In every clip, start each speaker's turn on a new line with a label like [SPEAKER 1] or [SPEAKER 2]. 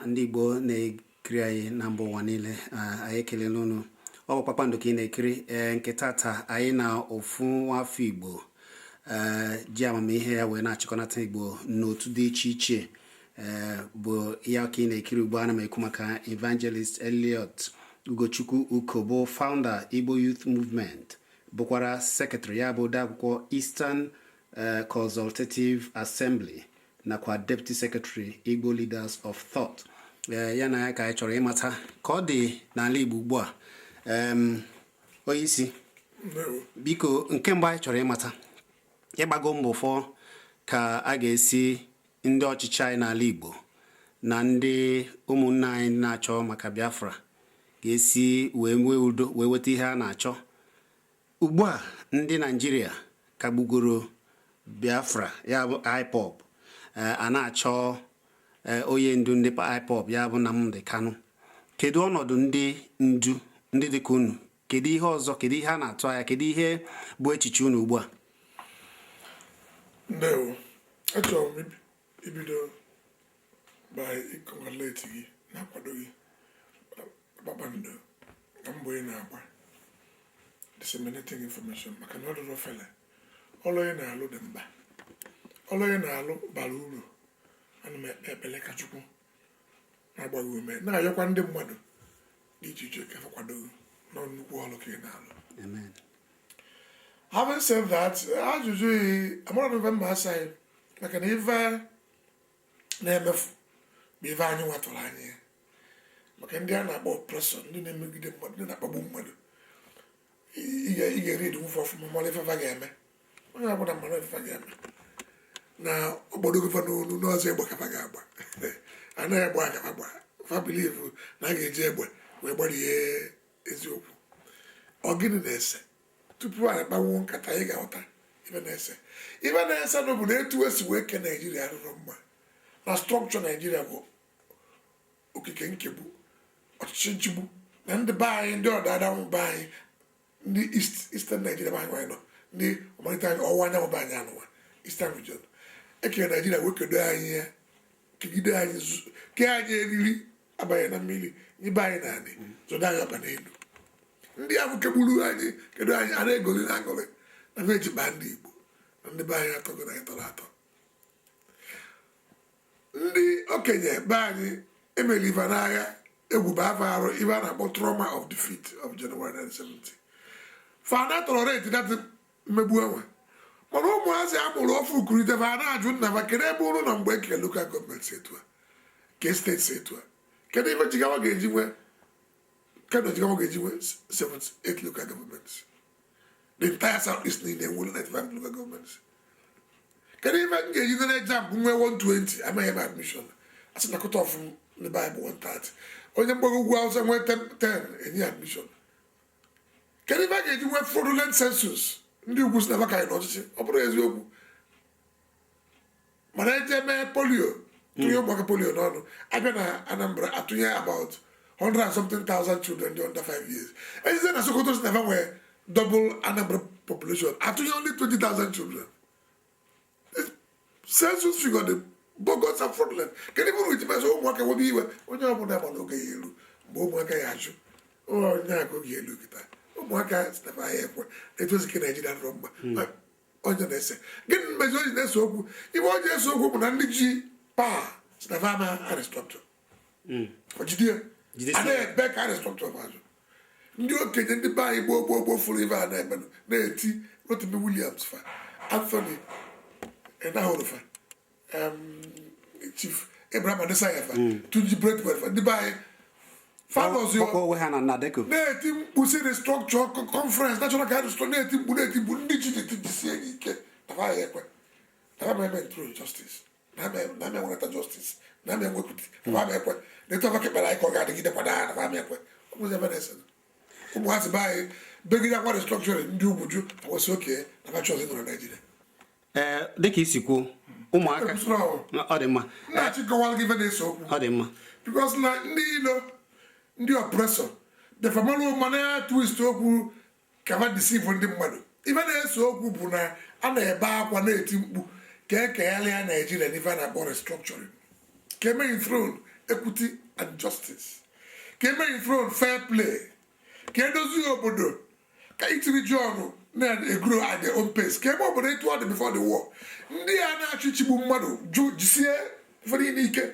[SPEAKER 1] ndị Igbo na-ekiri anyị na mba ụwa niile, anyị ekelela unu. Ọ bụ Kpakpando ka ị na-ekiri nke tata anyị na ofu nwafọ Igbo ji amamihe ya wee na-achịkọnata Igbo n'otu dị iche iche bụ ya ka ị na-ekiri ugbu. Ana m ekwu maka Evangelist Elliot Ugochukwu Uko, founder Igbo Youth Movement, bụkwara secretary ya bụ odeakwụkwọ Eastern Consultative Assembly nakwa deputy secretary Igbo Leaders of Thought. Ya na ya ka anyị chọrọ ịmata ka ọ dị n'ala Igbo ugbu a. Onye isi, biko, nke mgbe anyị chọrọ ịmata ịgbago mbọ ụfọ ka a ga-esi ndị ọchịchị anyị n'ala Igbo na ndị ụmụnne anyị na-achọ maka Biafra ga-esi wee nwee udo, wee weta ihe a na-achọ. Ugbu a ndị Naịjirịa kagbugoro Biafra, ya bụ IPOB, a na-achọ onye ndu ndị IPOB, ya bụ Nnamdi Kanu. Kedu ọnọdụ ndị ndu ndị dịka unu? Kedu ihe ọzọ? Kedu ihe a na-atụ anya? Kedu ihe bụ echiche unu ugbu a?
[SPEAKER 2] Ndewo, achọrọ m ibido by ịkọngaleti gị na-akwado gị Kpakpando ka mbọ ị na-agba disseminating information maka na ọdụrụ fele ọlụ ị na-alụ dị mkpa, ọlụ ị na-alụ bara uru. Ana m ekpele ka Chukwu na-agbaghị ume na-ayọkwa ndị mmadụ dị iche iche ka kwado na nnukwu ọlụ ka ị na-alụ.
[SPEAKER 1] Amen.
[SPEAKER 2] Having said that, ajụjụ amara November asaghị maka na ife na-emefu bụ ife anyị nwatụrụ anyị maka ndị a na-akpọ oppressor, ndị na-emegide mmadụ, ndị na-akpagbu mmadụ. Ị ga-eri dị nwụfe ọfụma mara ifefa ga-eme, onye ọbụla mara ifefa ga-eme na obodo gọvanọ n'ọzọ egbe kafa ga-agba anaghị egbe agaba agba fa bilivu na a ga-eji egbe wee gbarie eziokwu. Ọ gịnị na-ese tupu anyị kpanwuo nkata anyị ga-aghọta ife na-ese? Ife na-ese na bụ na etu esi wee ke Naijiria rụrụ mma na strọkchọ Naijiria bụ okike nkegbu, ọchịchị nchigbu na ndị be anyị, ndị ọdịda anyanwụ be anyị, ndị Eastern Nigeria be anyị nọ, ndị ọmalite anyị ọwụwa anyanwụ be anyị anụwa Eastern Region. Ekere Naijiria wee kedo anyị ya, kegide anyị, ke anyị eriri abanye na mmiri, nyebe anyị na anị, zọdo anyị ọkpa n'elu. Ndị ahụ kegburu anyị, kedu anyị a na-egoli na agụlị na veji baa ndị Igbo na ndị be anyị atọgo na ịtọrọ atọ. Ndị okenye be anyị emeli ife n'agha egwu bụ afọ arụ ife a na-akpọ trauma of defeat of January 1970. Fana tolerate dat mmegbu enwe, mana ụmụazị amụrụ ọfụ kurite fa na-ajụ nna fa kedu ebe ụrụ na mgbe ekere local gọọmenti si etu a, ke steeti si etu a, kedu ife Jigawa ga-eji nwee 78 local governments. The entire Southeast niile enwere 95 local governments. Kedu ife m ga-eji na exam nwee 120 amaghị ebe admission asị na cut off the Bible 130, onye mgbago ugwu Hausa nwee 10 enye admission. Kedu ife a ga-eji nwee fraudulent census ndị ugwu si na vakaghị n'ọchịchị? Ọ bụrụ eziokwu, mana eje mee polio, tụnye ụmụaka polio n'ọnụ, abịa na Anambra atụnye about 100 and something thousand children under 5 years. And then Sokoto is never were double Anambra population. Atụnye only 20,000 children. The census figure, the bogus are fraudulent. Can even reach my own worker will be when you have one local yellow, Bomaka Yashu, or Nako Yellow. Omaka is never airport. It was a Canadian rumba. On the next, getting majority next open. You want just so good and G. Pa, Stavana Aristotle. What you do? Ade back and structure of Ajo. Ndị okenye ndị be anyị gboo fụrụ ife a na-eme na-eti Rotimi Williams fa, Anthony Enahorofa, Chief Abraham Adesanya fa, Tunji Braithwaite fa, ndị be anyị fathers yo na-eti mkpu si restructure conference national council na-eti mkpu ndị ji sie ike na ya ekwe na ma eme through justice na ma enweta justice na ma enwekwuti na ma ekwe na-eto ava kekpere anyị ka ọ ga-adịgide kwada na ma ekwe. Ọ bụzi ebe na-ese ụmụazị be anyị begide akwa restructuring ndị ugwu ju awụsị oke na machozi nọ na Naijiria.
[SPEAKER 1] Dịka isi kwuo ụmụaka ọ dị mma
[SPEAKER 2] na-achị kọwara gị ife na-ese okwu
[SPEAKER 1] ọ dị mma
[SPEAKER 2] because na ndị ilo ndị oppressor defamarụ mana ya twist okwu kama deceive ndị mmadụ. Ife na-ese okwu bụ na a na-ebe akwa na-eti mkpu ka ekegharịa Naijiria n'ife a na-akpọ restructuring, ka emeghị throne equity and justice ka eme throne fair play ka edozi obodo ka itiri John na-egro at their own pace ka eme obodo etu ọ dị before the war ndị a na-achịchigbu mmadụ jisie ụfọdụ n'ike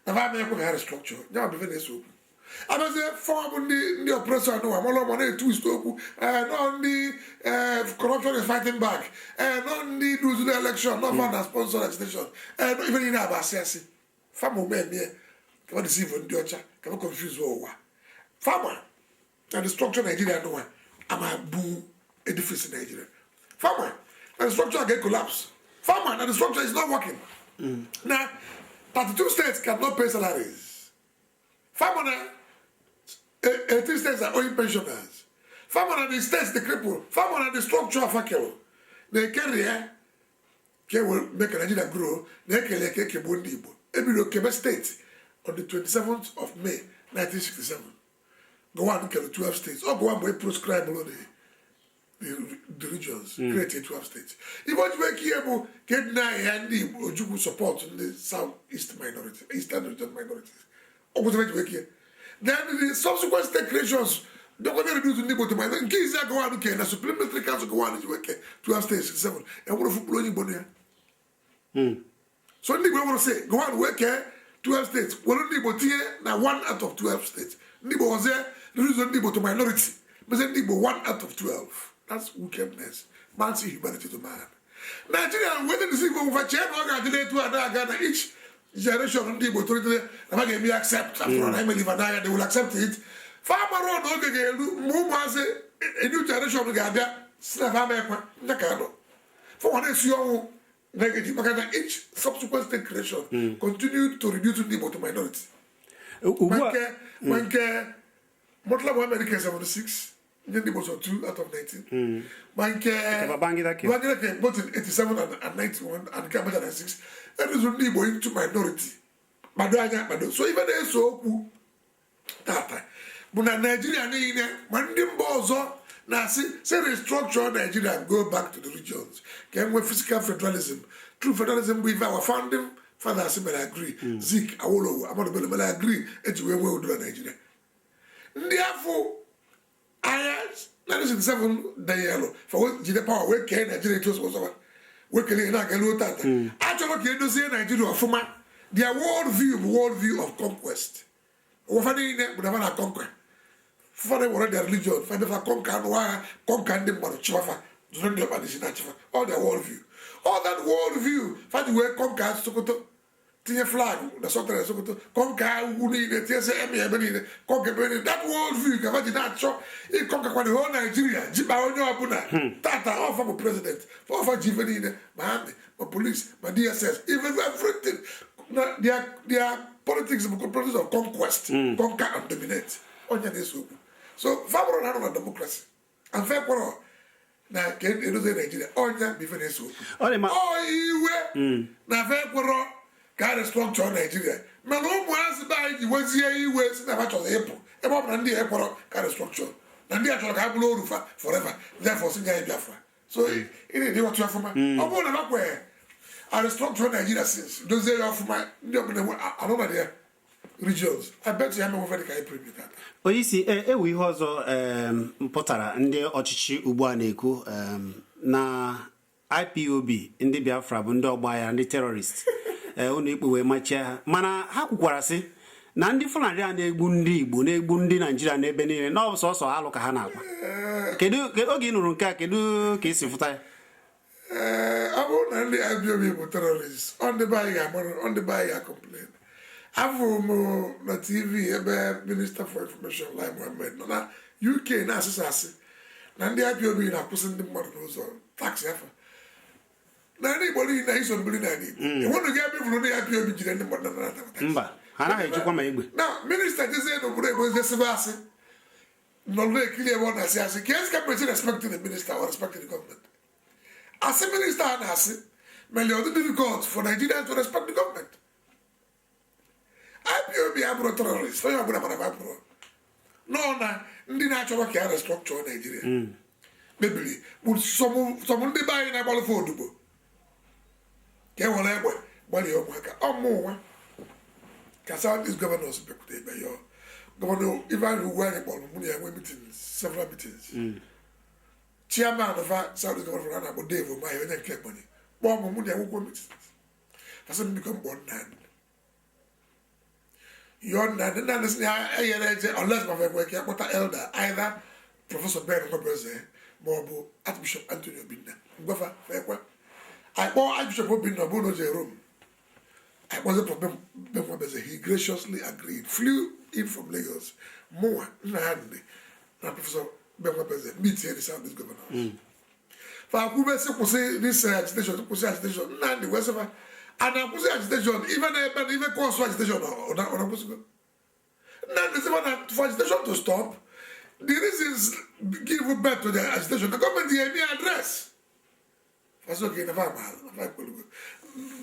[SPEAKER 2] na va ama ekwe ka ha restructure ya bụ na-eso okwu abazie fọm ndị oppressor n'ụwa malọma na-etwist okwu nọ ndị corruption is fighting back nọ ndị lose the election nọ fa na sponsor agitation ife niile aba asị fama omemie ka ọ deceive ndị ọcha ka ọ confuse ụwa fama na the structure Nigeria n'ụwa ama bu edifice Nigeria fama na the structure ga collapse fama na the structure is not working na 32 states cannot pay salaries fama na 18 states are owing pensioners. Farmer and the states, the cripple. Farmer and the structure of Fakelo. They carry will make Nigeria grow. They carry Kebundibo. Ebiro Quebec State on the 27th of May, 1967. Go on to 12 states. Or go on by proscribe the regions. Create 12 states. If what you make here, get nine handy Ojubu support in the southeast minority, eastern region minorities. Or what you make here. Then the subsequent state creations don't want to reduce the neighbor to my in case I go out to the supplementary council go on to work 12 states 7 and what of blowing bonia. So Nibo want to say go on work 12 states. Well Nibo here now 1 out of 12 states. Nibo was there the reason Nibo to minority. But then Nibo 1 out of 12. That's wickedness. Man see humanity to man. Nigeria waiting to see over chair to another each generation of people to me accept after all I believe they will accept it. Farmer on a new generation of Gabia, Nakano. For one is your negative, because each subsequent state creation continued to reduce people to minority. When Motla America 76, then was 2 out of 19. Bangladesh both in 87 and 91 and Canada 96. That is only going to minority. So even there so tata. But Nigeria Mandim Bozo now say restructure Nigeria and go back to the regions. Can we physical federalism? True federalism with our founding fathers will agree. Zik Awolowo Amadu Bello agree and we will do Nigeria. Therefore, I 1967 the yellow for what Jide power we can Nigeria to was over. We can not get low tata. Actually, can do say Nigeria for my their worldview of conquest. Wafani ne but never conquer. For they were their religion, for never conquer them but chifa. Don't do chifa. All their worldview. All that worldview, for the way conquer Sokoto. Tia flag, the Sokoto Sokoto, conquer Uni, the TSM, conquer that worldview, can that show. It conquer the whole Nigeria, Jiba Onyo Abuna, Tata, all for president, for Jivanine, Mahami, my police, my DSS, even everything. Their politics is a process of conquest, conquer and dominate. So, Fabro had a democracy. And fair quarrel. Now, can you say Nigeria? Onya before they so. Oh, you now fair quarrel. Got a structure Nigeria. My home was by the was here, you were in a match of April. About Nandi Airport, got a structure. Nandi actually have blow forever. Therefore, Singa Biafra. So, it is what you have for my. I'm going to where I structure Nigeria since. Those days of my. I know there. Regions. I bet you have no very kind of that.
[SPEAKER 1] Oyisi ewe ihe ọzọ mpụtara ndị ọchịchị ugbu a na-ekwu na IPOB ndị Biafra bụ ndị ọgba ya ndị terrorist unu ikpewe machia ha mana ha kwukwara sị na ndị Fulani a na-egbu ndị Igbo na-egbu ndị Naịjirịa n'ebe niile na ọ sọsọ alụ ka ha na-akwa kedu oge ị nụrụ nke a kedu ka esi fụta ya
[SPEAKER 2] abụ na ndị IPOB bụ terrorist on the buy ya complain Avu na TV ebe Minister for Information Lai Mohammed na UK na asịsị na ndị IPOB na-akwụsị ndị mmadụ n'ụzọ taxi efa na ndị Igbo niile na iso mbili na Igbo enwere ga ebe bụrụ ndị IPOB jide ndị mmadụ na
[SPEAKER 1] mba ha anaghị ejikwa ma egbe
[SPEAKER 2] na minista jezie n'obodo Igbo ezesibe asị nọlụ ekili ebe ọ na-asị asị ka ezi ka person respecting the minister or respecting the government asị minista ha na-asị mere ọ dị difficult for Nigerians to respect the government. IPOB abụrụ terrorist onye ọbụla mara abụrụ nọ na ndị na-achọrọ ka ya restructure Nigeria mebiri sọmụ ndị be anyị na-agbalụfe odibo ka e were egbe gbalie ụmụaka ọmụ nwa South East governors be your governor even who were meetings, several meetings. Chairman of South East governor about Dave my and kept money. Bomb money I will meetings. For some become one man. You're not unless my work what elder either Professor Ben Mabeze, Morbo, Archbishop Antonio Binda. Guffer, I bought Archbishop Binda Bono Jerome. I wasn't problem. He graciously agreed. Flew in from Lagos. More Nandi. Now Professor Benwapeze meets here the South East governor. For I could say this agitation, Nandi, whatever. And I put agitation, even cause for agitation or Nandi for agitation to stop. The reasons give back to the agitation. The government gave me address. That's okay, never mind.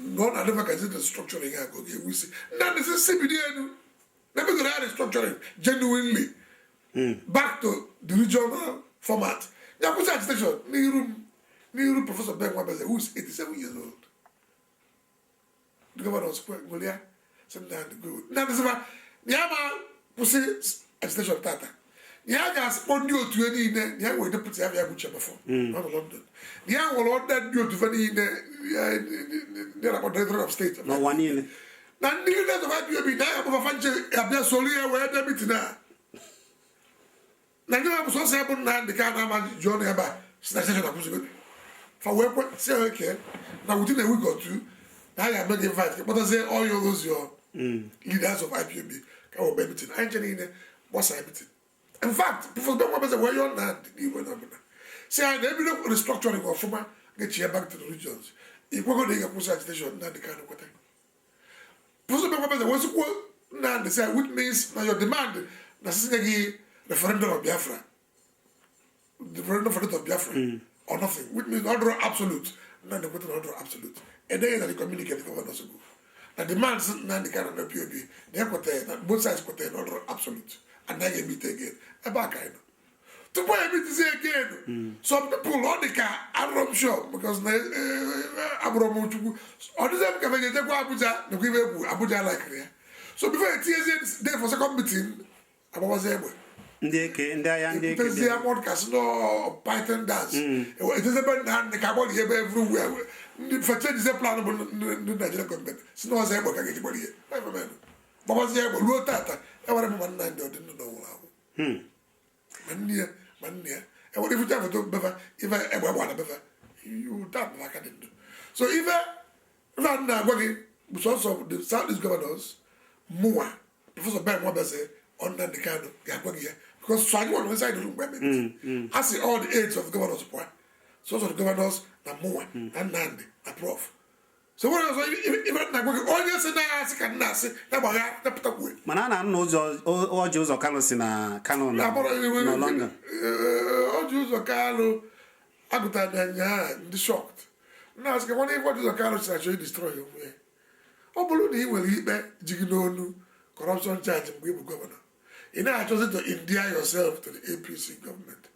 [SPEAKER 2] No, I never consider structuring. We see. Now this is CBD. Never going to structuring genuinely back to the regional format. Now, what's that station? New Professor Ben Wabeze, who's 87 years old. The governor was quite Golia. Sometimes good. Now, this is about Yama Pussy station Tata. Yaga spawned you to any in the way to put the Aviabucha before, not London. The young will order you to very near about the of state.
[SPEAKER 1] No one in.
[SPEAKER 2] Now, neither does have you be there of a fancy Abdasolia where they're meeting now. Now, you have so simple now the kind of Johnny about station of Pussy. For work, say okay. Now, within a week or two, I am making fight. But I say, all you lose your leaders of IPOB. Can we be meeting? I ain't in what's I meeting. In fact, Professor Ben Wabeze, where you're not, you went up. Say, I never look at the restructuring of former get you back to the regions. If we're going to push agitation, not the kind of water. Professor Ben Wabeze was quote, now they say, which means now your demand, the referendum of Biafra, the referendum of Biafra, or nothing, which means order absolute, not the order absolute. And then they communicate the governors ago. The demands, not the kind of POB, they have both sides put an order absolute. And then you meet again. A back I know. To buy me to say again. Some people on the car, I'm sure, because Abramu, or the same company, they go Abuja, the give Abuja like here. So before it is there for second meeting, I was able. Because they are podcast, no Python dance. It is about the carbon here everywhere. For change is a plan of the Nigerian government. So no one's able to get anybody here. But was able to look at I want to man didn't know how. Man near. And what if you tell me to bever, if I ever want to bever, you done like I didn't do. So if I run now, working with also the Southeast governors, more, Professor Ben Wabeze, on the kind of Gabagia, because so I want inside the room. I see all the aides of the governors, so the governors, the more, and Nandi, a prof. So what else? Even like all this and I can not say that the way.
[SPEAKER 1] Manana knows all Jews or Carlos in a canon no longer.
[SPEAKER 2] All Jews or Carlo, Agutan, the shocked. Now, ask one what is a Carlos actually destroy him. Oh, Balloon, he will eat back Jigino, corruption charge, and we will governor. You know, I chose it to India yourself to the APC government.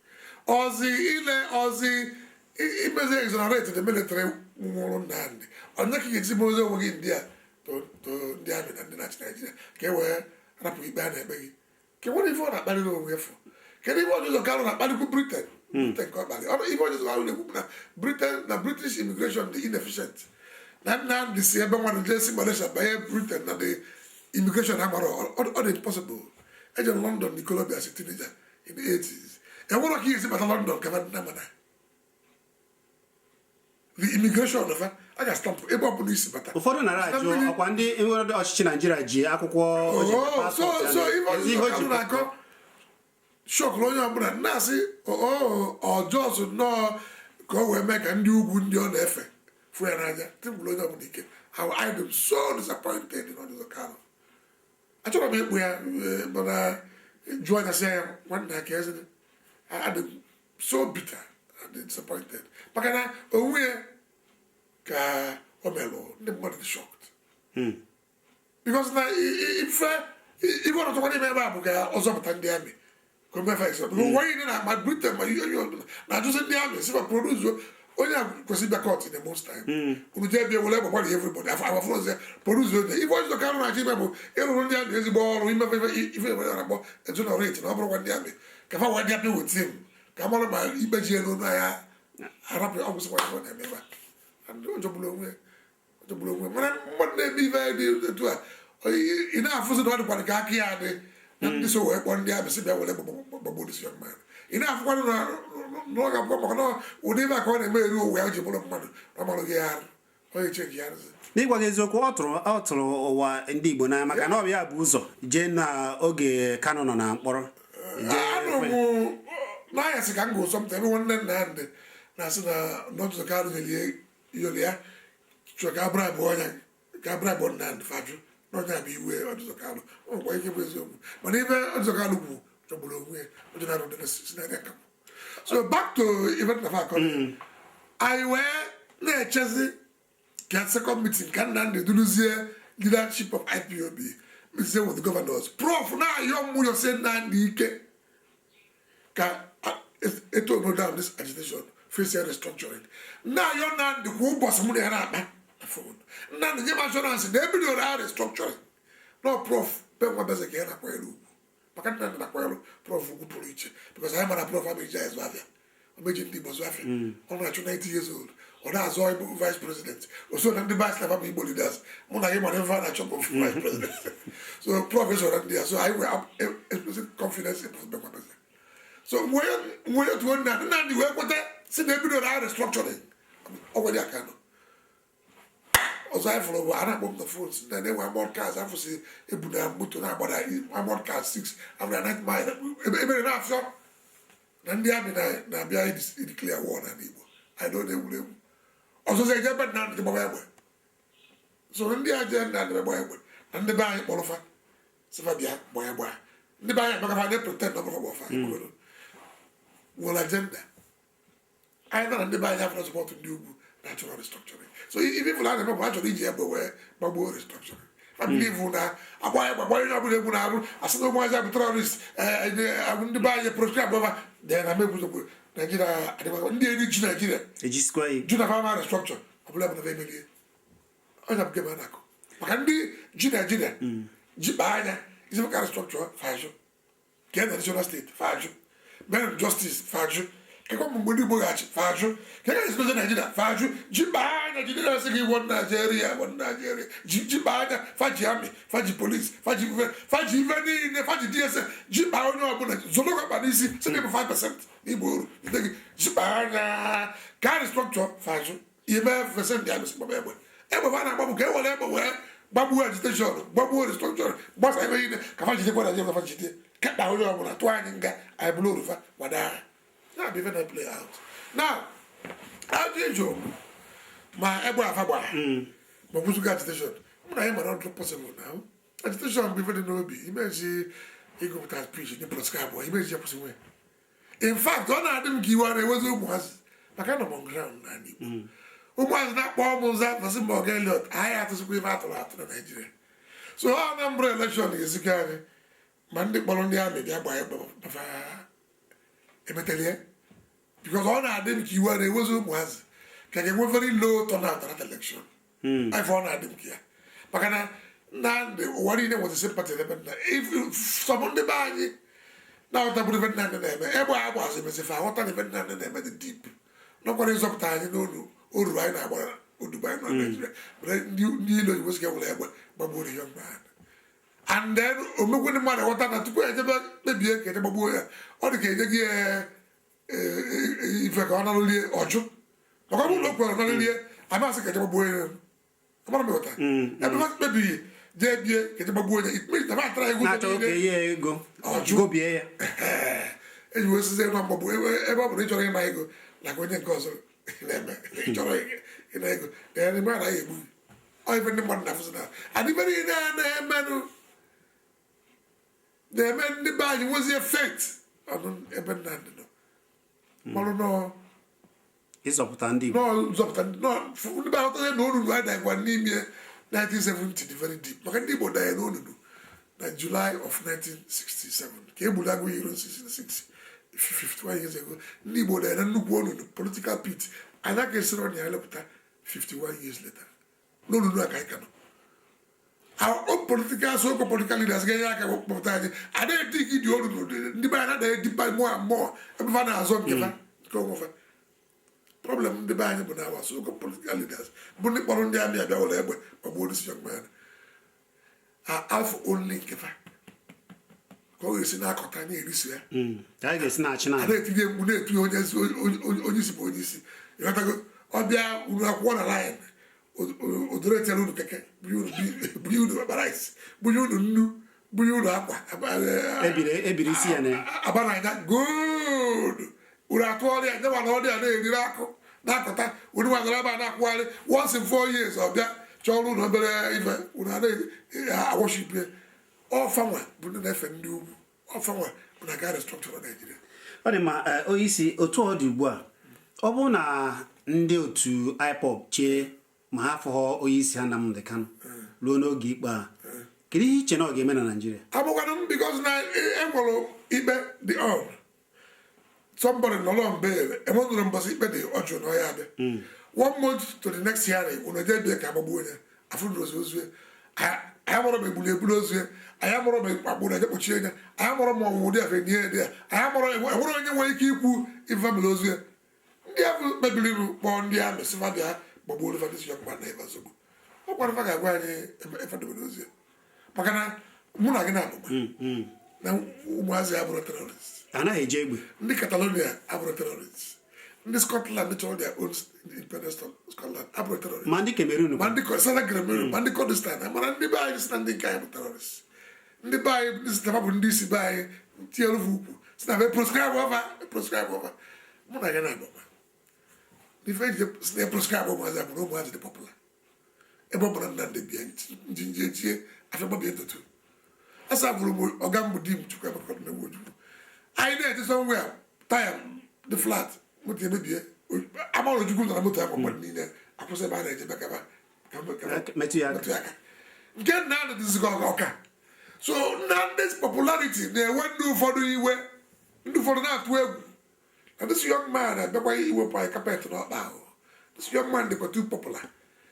[SPEAKER 2] Ozzy, he was exonerated the military. I'm not going to see more India to the army and the national Nigeria. Can wear rapid ban a baby. Can what if I don't know where for? Can you want to go on a Britain? Britain, the British immigration, the inefficient. Now, this year, one of the Malaysia by Britain and the immigration hammer or impossible. I in London, the Columbia as a teenager in the 80s. And what I hear is about London, Kavana. The immigration of I just stop able police but
[SPEAKER 1] for na radio akwande enwere ochichi Nigeria ji akwụkwọ
[SPEAKER 2] so even I go shock lo yan bra na si just no go we make ndị ugwu ndị ọ na-efe fu ya n'anya tim lo yan bụ how I am so disappointed in all this account I told me we are but join us here one day I am so bitter and disappointed. Makana onwe ka omelo nobody shocked. Because na if want to money member buga ozopata ndi ami. Come for example, why na my Britain my you na just ndi ami see produce onye a kwesịrị ịbịa court in the most time unu jee bịa were gbagbara everybody afọ ọzọ produce ode ife ọjọọ ka na-achọ ime bụ ịrụrụ ndị amị ezigbo ọrụ imefe ife ewere na-akpọ exonerate na ọ bụrụkwa ndị amị ka fa wee dị apịa weta m ka a mara ma ikpe ji elu n'ahịa arapụ ọgwụsịkwa ife na-eme ebe a ọjọgburu onwe mana mmadụ na-eme ife dị etu a ị na-afụzi na ọ dịkwana ka aka ya dị na ndị so wee kpọọ ndị amị si bịa were gbagbo this young man ị na-afụkwanụ na ọ ga-abụkwa maka na ụdị ebe a ka ọ na-eme eri owe ya ji bụrụ mmadụ na ọmalụghị ya arụ onye cheki ya arụzi
[SPEAKER 1] n'ịgwa gị eziokwu ọ tụrụ ụwa ndị Igbo n'anya maka na ọ bụ ya bụ ụzọ jee n'oge Kanu nọ na mkpọrọ
[SPEAKER 2] anụ m n'anyasị ka m ga-ụsọ mta ebe nwanne nna ya ndị na-asị na nọtụtụ Kanu yoli ya chọrọ ka abrabụ ọnya ka abrabụ nna ndị fajụ na ọnya bụ iwe ọdụzọ Kanu ọgwa ike bụ eziokwu mana ibe ọdụzọ Kanu kwuru chọgburu onwe ọdị na arụdị sinadị aka so back to event na fakọ anyị wee na-echezi ka second meeting ka nna ndị duruzie leadership of IPOB meeting with the governors prof na-ayọ mmụnyọ si nna ndị ike ka eto no down this agitation facing restructuring na-ayọ nna ndị kwa ụbọchị mụ na ya na-akpa na phone nna ndị nye m assurance na ebidoro ha restructuring no prof be nwa beze ka ya na-akwanyere ugwu maka nna ndị na-akwanyere prof ugwu pụrụ iche because anyị mara prof ameji ya ezu afịa omeji ndị Igbo zụ afịa ọ na-achụ 90 years old ọ na-azọ ịbụ vice president oso na ndị vice na bụ Igbo leaders mụ na gị mara ebe a na-achọ bụ vice president so prọfesọ ndị ya so anyị wee explicit confidence in Prof. Bekwabeze so nwee otu nna ndị wee kweta si na ebido na restructuring ọgwadị aka nọ ọzọ anyị fụrụ bụ a na-akpọ m na phones na na-enwe amod cars afụsị ebu na moto na-agbada amod cars 6 after 9 mile ebere na-afịọ na ndị amị na-abịa ideclare war na Igbo anyị don't egwuregwu ọzọzọ eje ebe nna ndị gbagba egbe so ndị a je nna ndị gbagba egbe na ndị be anyị kpọrọfa sifa bịa gbaa egbe ndị be anyị makafa ndị pretend na ọbụla gbọfa nwere agenda anyị na ndị be anyị afọ sọpọtụ ndị ugwu natural restructuring so ife ifụla a na-eme bụ a chọrọ iji egbe wee gbagbuo restructuring famili ifu na agba egbe gbanye onye ọbụla egwu na-arụ asị na ụmụazị abụ terọrist ndị be anyị proscribe ọba dị na megbuzogbo Nigeria adịghị ndị eri ji Nigeria ju na fama restructure ọbụla bụ na emelie onye bụ gebe na-akụ maka ndị ji Nigeria ji kpaa anya isi maka restructure fajụ ka na national steeti fajụ men justice fajụ kekwa mgbe ndị Igbo ghachi fajụ ka ga esi Nigeria fajụ ji kpaa anya ji dịna sị gị wọ Nigeria ji kpaa anya faji amị faji polisi faji ife niile faji DSS ji kpaa onye ọbụla zolokwa n'isi si na 5% n'Igbo oru ji kpaa anya ka restructure fajụ ime fesen dị amịsị gbaba egbe fa na-agbabụ ka e were egbe wee gbagbuo agitation gbagbuo restructure gbasa ebe niile ka fajidekwa na jebe fajide kekpa onye ọbụla tụọ anyị nga anyị bụrụ orufa gbada na be very play out now how do you ma egbe afa gbara ma buzuga agitation mụ na anyị mara ọdụ possible now agitation bụ very n'obi imeji ịgụpụta speech ndị political abụọ imeji ya possible in fact ọ na-adị m ka iwe na-ewezi ụmụazị maka nọ m ground na Igbo ụmụazị na-akpọ ọmụ nza fasị mba ọga Eliot anyị atụsịkwa ife atụrụ atụ na Nigeria so ọ na mbụrụ election ga-ezikọ anyị ma ndị kpọrọ ndị amị bịa gbaa egbe emetelie because ọ na-adị m ka iwe na-ewezi ụmụazị ka ga-enwe very low turnout at election ife ọ na-adị m ka ya maka na ndị ụwa niile nwere sympathy ebe nna sọbụ ndị be anyị na-aghọtabụrụ ebe nna ndị na-eme ebe a gbazị mezife aghọta na ebe nna ndị na-eme dị deep nọkwara ịzọpụta anyị n'olu oruru anyị na-agbara odubo anyị na Nigeria ndị ilo oyibo si were egbe gbagbuo ihe mgbe and then omegwe ndị mmadụ ghọta na tupu ejebe kpebie ka eje gbagbuo ya ọ dị ka enye gị ife ka ọ narụlie ọjụ maka ọ bụrụ na o kwere narụlie amasị ka eje gbagbuo ya amara m ịghọta ebe ha kpebiri jee bie ka eje gbagbuo ya ikpe na atara ego ọjụ eji wee sizie na mgbagbu ebe ọ bụrụ ịchọrọ ịna ego na ka onye nke ọzọ na-eme ịchọrọ ịna ego na mgbe anaghị egbu ọ ife ndị mmadụ na-afụzi na adịbere ihe na-eme ndị be anyị nwezie fet ọnụ ebe nna ndị nọ mmanụ
[SPEAKER 1] ịzọpụta ndị Igbo
[SPEAKER 2] ndị be ahụtazie na onunu anyị dagwa n'ime 1970 dị very deep maka ndị Igbo danye n'onunu na July of 1967 ka egburu agụ iro 66 51 years ago ndị Igbo danye na nnukwu onunu political pit and that is on the 51 years later. No, I can't. Our own political, so political leaders get like a politician. I don't think you do the man they depend more and more. Everyone has some come over. Problem the band but now so political leaders. But the one day I will have about this young man. I have only given. Go is in our company this year.
[SPEAKER 1] I guess not now.
[SPEAKER 2] I don't think you need to only you have to go on there, we have one line. Odore tell you keke build rice build nu build akwa
[SPEAKER 1] ebiri si ene
[SPEAKER 2] abana that good ura to ole na wa ode na eri ako na akota uni wa na na kwale once in 4 years of that cholu no bere even una na worship all famwa bu na fe ndi ubu all famwa na ga structure na Nigeria
[SPEAKER 1] odi ma oyisi otu odi ugbu a ọ bụ na ndị otu IPOB che ma ha fọ oyisi Nnamdi Kanu ruo n'oge ikpe a kedu ihe iche na ọ ga-eme na Nigeria
[SPEAKER 2] abụkwanụ because na enwere ikpe the all somebody no long bail enwere mbọsị ikpe dị ọjọọ na ya dị 1 month to the next hearing unu je bịa ka agbagbu onye afụrụ ozu anya mụrụ ma egburu ozu anya mụrụ ma akpụ na jekpochi anya anya mụrụ ma ọnwụwụ dị afe nye dị anya mụrụ enwere onye nwere ike ikwu ifamili ozu ya ndị ahụ kpebiri kpọọ ndị ahụ sifa bịa gbagbuo olifa dịsi ya mgba na ebe ozugbo ọ gwara fa ga-agwa anyị efedobere ozu ya maka na mụ na gị na-abụma na ụmụazị abụrụ terrorist
[SPEAKER 1] anaghị eje egbe
[SPEAKER 2] ndị Catalonia abụrụ terrorist ndị Scotland chọrọ their own independence Scotland abụrụ terrorist
[SPEAKER 1] ma ndị Cameroon
[SPEAKER 2] ma ndị Cameroon ma ndị Kurdistan mana ndị be anyị si na ndị nke anyị bụ terrorist ndị be anyị si na bụ ndị isi be anyị tinyere ukwu si na prescribe over mụ na gị na-abụma the prescribe ụmụazị abụrụ ụmụazị dị popular ebe ọ bụrụ na ndị bịa njinjie afịagbabie ntutu asa bụrụ ọga mbụ di m chukwu emekọ na Ojukwu anyị na-eje somewhere taya dị flat moto emebie amara Ojukwu nọ na moto ya mmadụ niile akwụsị ebe a na-eje
[SPEAKER 1] metụ ya
[SPEAKER 2] aka nke nna a dịzịga ọka so na ndị popularity na-enwe ndị ụfọdụ iwe ndị ụfọdụ na-atụ egwu. And this young man, I remember he went by carpet not now. This young man, they were too popular.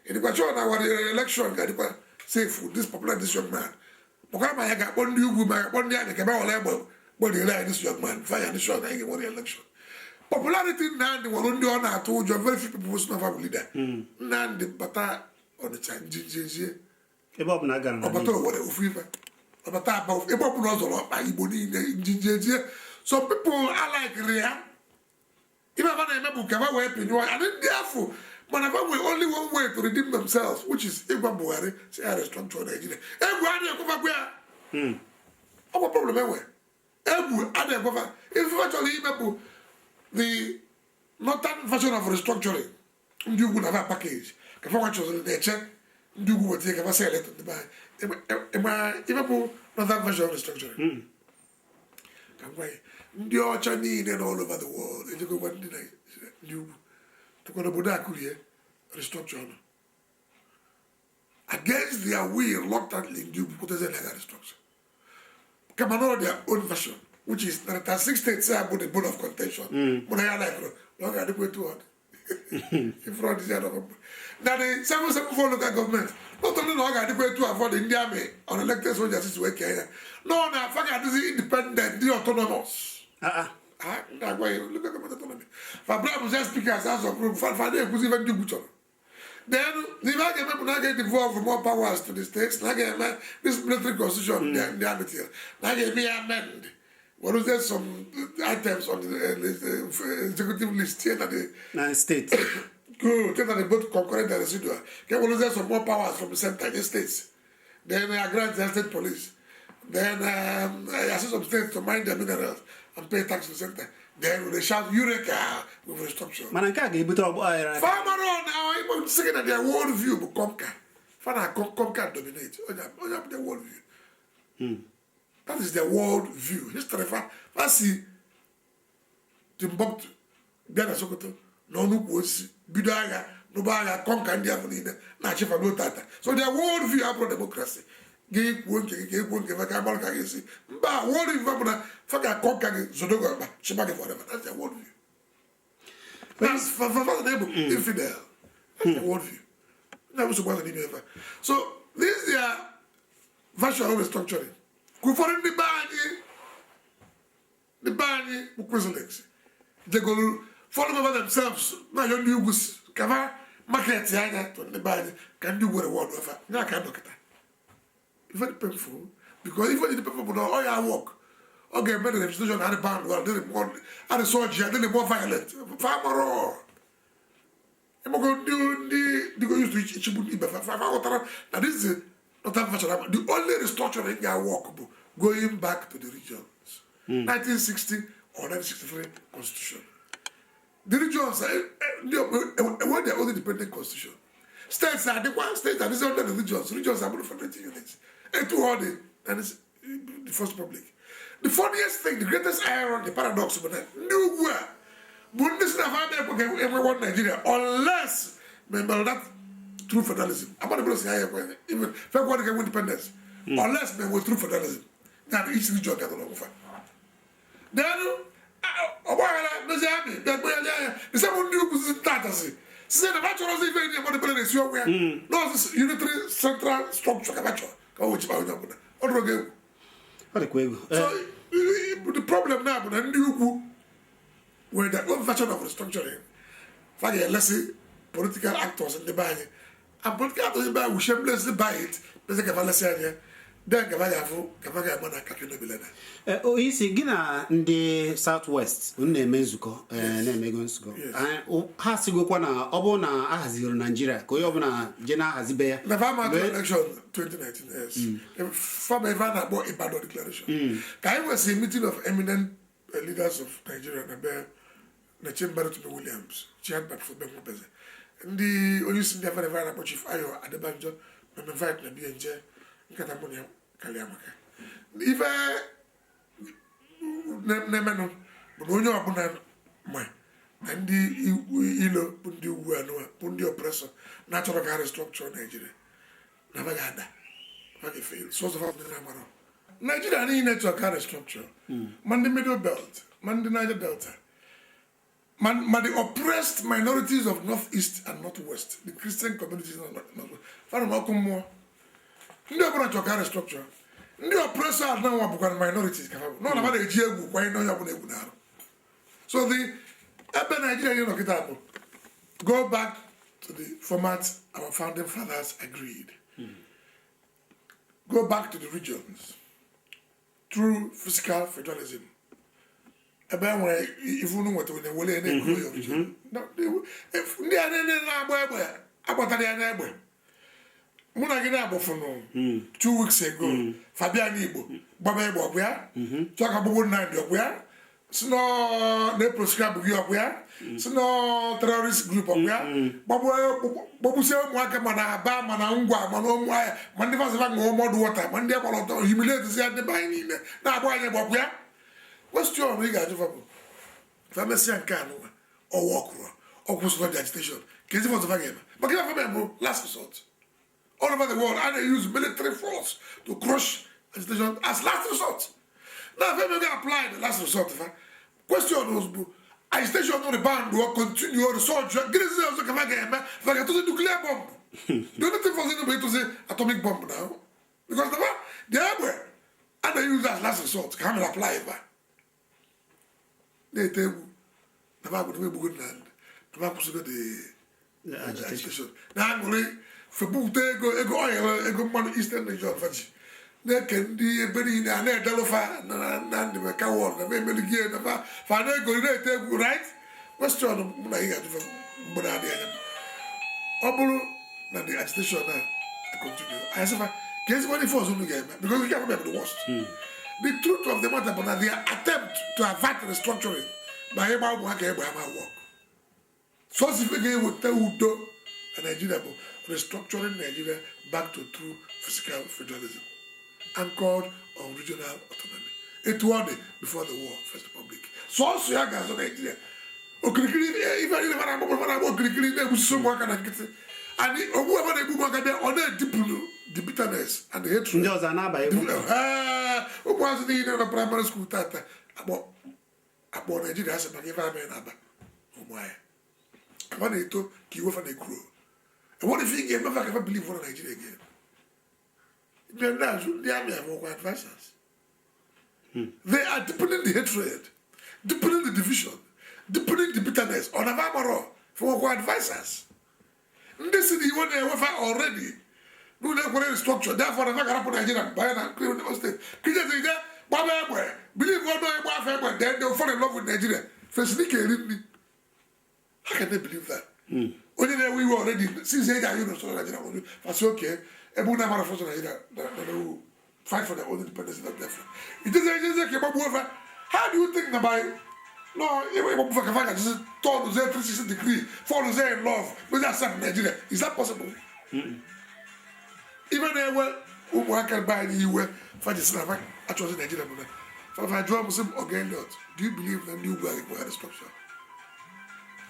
[SPEAKER 2] And they were showing our election, they were safe, this popular, this young man. But I got one new woman, one day, I came out level, but they like this young man, fire the shot, I won the election. Popularity now, they were only on, I told you, very few people was not a leader. Now, the bata on the change,
[SPEAKER 1] About Nagan,
[SPEAKER 2] about what a fever. About Ebob knows a lot by Iboni, some people are like Ria. If I remember, Kava weapon, and then therefore, whenever we only one way to redeem themselves, which is Igba Buhari, say I strong to Nigeria. Our problem anyway. If actually remember the northern version of restructuring, you would have a package. If I want you to check, you would take a sell it to buy. Even northern version of restructuring. Ndị ọcha niile all over the world ejego gwa ndị na ugwu tụkwara obodo akụrie restructure against their will reluctantly ndị ugwu pụtazi na restructure kama na their own version which is 36 states say about the bone of contention mụ na ya like na ọ ga-adịkwa etu ọ dị ifrọ dị ya na the 774 local government not only na ọ ga-adịkwa etu afọ dị ndị amị unelected soldiers si wee kee ya no na afa ga-adịzi independent dị autonomous. Look at the autonomy. Fabra was just speaking as House of Rome. Fabra was even do good. Then the American people now get involved with more powers to the states. Now get this military constitution, the material. Now get me amend. What was there some items on the executive list here that the
[SPEAKER 1] states.
[SPEAKER 2] Good. Take that they both concurrent and residual. Get what was there some more powers from the center in the states. Then I grant the state police. Then I assist some states to mine their minerals and pay tax to the center. Then they shout Eureka with restructure.
[SPEAKER 1] Mananka, but
[SPEAKER 2] farmer on now, I'm saying that their world view will conquer. Farmer conquer dominate. Oh, yeah, their world view. That is their world view. History, see Timbuktu, Ghana Sokoto, no Nukwos, Bidaga, Nubaga, conquer India for the Nachifa no Tata. So their world view about democracy. Give one, give a camel can see. But what if I'm faka conquer Zodoga, Shibaki forever? That's their world view. That's for infidel. That's the worldview. That was supposed to be ever. So this is their version of restructuring. Go for the bani, they go follow over themselves. Now you new goose cover market to the bani can do what a word of now can look at that. Very painful because even the people know all your work. Okay, better the institution had a band, well, did it more, had a soldier, did it more violent. Farmer or I'm going to do the go use to Chibuti, but now this is not that much. The only restructuring your work going back to the regions. 1960 or 1963 constitution. The regions were the only independent constitution. States are the one state that is under the regions. Regions are more for units. And two are that is the first public. The funniest thing, the greatest irony, the paradox of that, nowhere. Bundesliga everyone Nigeria, unless remember that true federalism. I'm not going to say even if I want to get independence, unless there was true federalism. Now each region got along with it. Then, the someone new was that. See, the natural is very important. Is your way. No, this unitary central structure. Which about that? So the problem now, but new where the own version of restructuring, like let's say political actors in the buy, and political actors in the buy will shamelessly buy it. Basically, then
[SPEAKER 1] isi gị na ndị Southwest na-eme nzukọ na-emego nzukọ ha sigokwa na ọ bụ na ahaziri Nigeria ka onye ọbụla je na-ahazibe ya
[SPEAKER 2] na farmer election 2019 yes farmer even about Ibadan declaration ka I was a meeting of eminent leaders of Nigeria na chamber to Williams chaired by Professor Bengo ndị onye isi ndị afọ na about Chief Ayo Adebanjo na invite na BNJ nkata mụ na Kaliamaka ife nemenu bụ onye ọbụla ma na ndị ilo bụ ndị ugwu anụ bụ ndị oppressor na-achọrọ ka restructure Nigeria na ba ga-ada ba ga-fail source of Nigeria niile chọrọ ka restructure ma ndị Middle Belt ma ndị Niger Delta ma the oppressed minorities of Northeast and Northwest the Christian communities fara ma ọkụ mmụọ ndị ọbụla chọrọ ka restructure ndị oppressor are now bụkwa minorities ka no na ba na-eji egwu kwa onye ọbụla egwu na-arụ so the ebe Nigeria you know go back to the format our founding fathers agreed go back to the regions through fiscal federalism ebe nwere ifunu nweta onye wole na-ekwu ya region ndị a na-agba egbe agbatara ya n'egbe mụ na gị na-agbafunu 2 weeks ago Fabian Igbo gbaba egbe ọgwụ ya chọka gbogbo Nnamdi ọgwụ ya si na proscribe gị ọgwụ ya si na terrorist group ọgwụ ya gbagbusie ụmụaka ma na Aba ma na Ngwa ma na ụmụahịa ma ndị fasịfa ṅụọ mọdụ wọta ma ndị agbara ọtọ humiliate ya ndị be anyị niile na-agba anyị egbe ọgwụ ya question ị ga-ajụfa bụ famesịa nke anụwa ọwa ọkụrụ ọkwụsịkwa the agitation ka ezi fọtụfa ga-eme maka ya famịa bụ last resort all over the world and they use military force to crush agitation as last resort. Now, if we apply the last resort, question was agitation on the band will continue the soldier. Grizzly also come again, like to the nuclear bomb. The only thing for anybody to say atomic bomb now, because the other and they use as last resort. Come and apply it. They tell you the back would be good land. The back was the agitation. Now, for both ego oil, ego money Eastern region, they can be a very Dalofa, and the coward, the very gear, the Fanago, right? Question of Munaga from Munadia. Obulu, and the agitation continue. I said, guess what it was on the game because we can't remember the worst. The truth of the matter, but their attempt to avert restructuring by Abraham work. So, if we would tell Udo and Nigeria. Restructuring Nigeria back to true fiscal federalism, anchored on regional autonomy. It was before the war, First Republic. So also, you guys on Nigeria. Even they will so much and whoever they move on the bitterness and the hatred. Who was the primary school tata about Nigeria as a Mageva man? ka na-eto ka iwe fa na-ekuro. And what if you get never believe one Nigeria again? The army have more advisors. They are deepening the hatred, deepening the division, deepening the bitterness on Avamaro for our advisors. This is the one they have already. No, they structure. Therefore, I'm not going to put Nigeria by and clear the state. Believe what I have, then they'll fall in love with Nigeria. First, how can they believe that? Only that we were already, since they got Nigeria, that's okay. And we'll never force Nigeria to fight for their own independence. It is how do you think about no, this is 360 degrees, 4 in love, but that's not Nigeria. Is that possible? Even there were who can buy the US for the Slavic, I chose in Nigeria. So if I draw Muslim again, do you believe the new world require structure?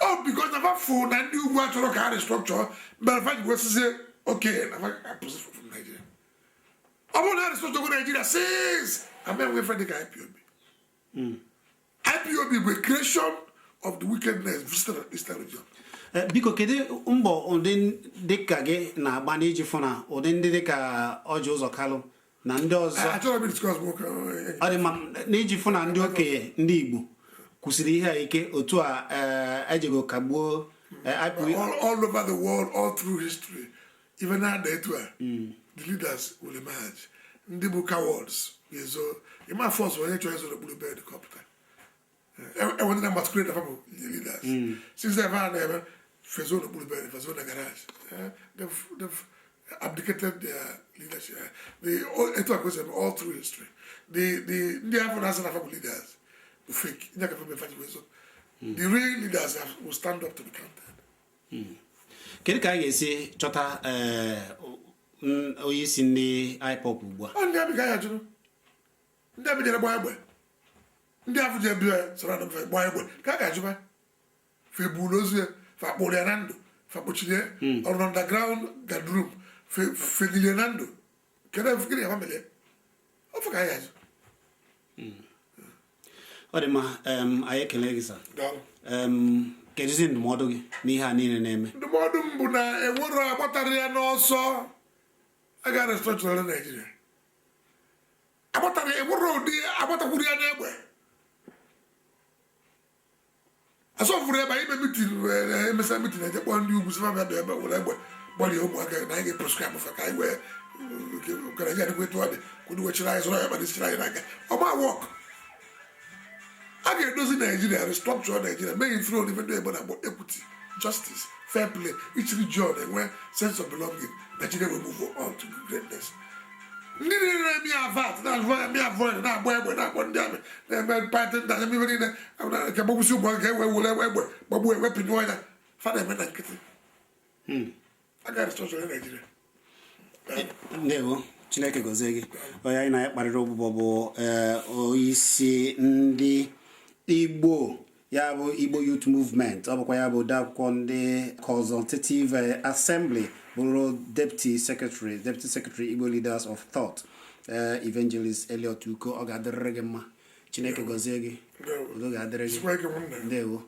[SPEAKER 2] Oh, because I've had food and new world to look at the structure, but if I was to say, okay, I position from Nigeria. I want to have the structure of Nigeria says, I'm away from the IPOB. IPOB with creation of the wickedness visited the Eastern region.
[SPEAKER 1] Biko kedu mbọ ụdị dịka gị na-agba n'iji fụ na ụdị ndị dịka Ọji Ụzọ Kalụ na ndị ọzọ ọ dị ma n'iji fụ na ndị okenye ndị Igbo kwụsịrị ihe a ike otu a ejego kagbuo
[SPEAKER 2] all over the world, all through history, even now the leaders will emerge. Ndị bụ cowards yezo ima force onye chọrọ ịzụ n'okpuru bed kọpụta when they masquerade the leaders since they've had Fezo n'okpuru bed, Fezo in the garage. They've abdicated their leadership. It was all through history. The African leaders were fake. The real leaders will stand up to be counted.
[SPEAKER 1] Kedu ka a ga-esi chọta onye isi ndị IPOB ugbu a?
[SPEAKER 2] Ndị abịa ya jụrụ. Ndị abịa jere gbaa egbe. Ndị afọ je bịa sọrọ na mfe gbaa egbe. Ka a ga-ajụba. Febu ozu ya, fa kpụrụ ya na ndụ, fa kpochiri ya, ọrụ underground bedroom, fegili ya na ndụ. Kedu efu gịnị ya famili ya? Ọ fụ ka a ya ajụ.
[SPEAKER 1] Ọ dị mma, anyị ekele gị sa. Kedụzi ndụmọdụ gị n'ihe a niile na-eme?
[SPEAKER 2] Ndụmọdụ m bụ na enwero agbatara ya n'ọsọ aga restructure Nigeria. Agbatara enwero ụdị agbatakwuru ya n'egbe. Asọfuru ebe ime mitin emesa mitin ejekpọ ndị ugwu sifa bịa ebe were egbe gbọlie ụmụaka na anyị ga-eprescribe fa ka anyị wee ka Nigeria dịkwa etu ọ dị kwụdụ wechiri anyị zụrụ ya kpadị sichiri anyị n'aka. Ọ ma wọk. I can do Nigeria, restructure Nigeria, make it through even though about equity, justice, fair play, each region and where sense of belonging, Nigeria will move on to greatness. Me avoid that boy, not one damn. Then pattern doesn't even in there. I can move you one get but we're weapon warrior. Father, man, I got restructure Nigeria.
[SPEAKER 1] Never. Chineke gozie gị. Onye anyị na-akparịrị ụbụbọ bụ onyeisi ndị Igbo ya bụ Igbo Youth Movement. Ọ bụkwa ya bụ odeakwụkwọ ndị Consultative Assembly bụrụ Deputy Secretary Igbo Leaders of Thought Evangelist Elliot Uko. Ọ ga-adịrịrị gị mma. Chineke gozie gị. Udo ga-adịrị gị. Ndewo.